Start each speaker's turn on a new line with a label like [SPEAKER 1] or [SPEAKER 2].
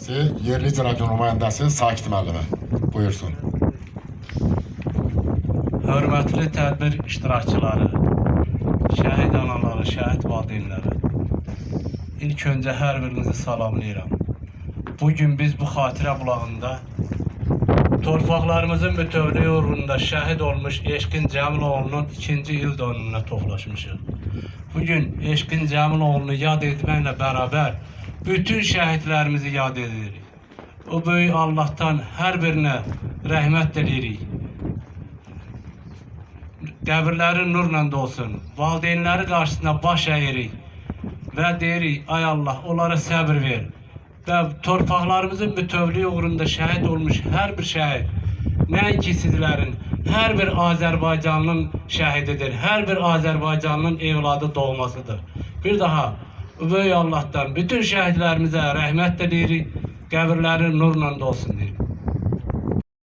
[SPEAKER 1] Yerli icra nümayəndəsi Sakit müəllimi. Buyursun.
[SPEAKER 2] Hörmətli tədbir iştirakçıları, şəhid anaları, şəhid valideynləri, ilk öncə hər birinizi salamlayıram. Bugün biz bu xatirə bulağında torpaqlarımızın bütövlüyü uğrunda şəhid olmuş Eşqin Cəmiloğlu'nun 2-ci il dönümünə toplaşmışıq. Bugün Eşqin Cəmiloğlu'nu yad etməklə bərabər bütün şəhidlərimizi yad edirik. O böyük Allah'tan hər birinə rəhmət diləyirik. Qəbirləri nurla dolsun. Valideynləri qarşısında baş əyirik və deyirik, ay Allah, onlara səbir ver. Və torpaqlarımızın bütövlüyü uğrunda şəhid olmuş hər bir şəhid, nəinki sizlərin, hər bir Azərbaycanlının şəhididir, hər bir Azərbaycanlının evladı doğmasıdır. Bir daha, böyük Allah'tan bütün şəhidlərimizə rəhmət diləyirik, qəbirləri nurla dolsun deyirik.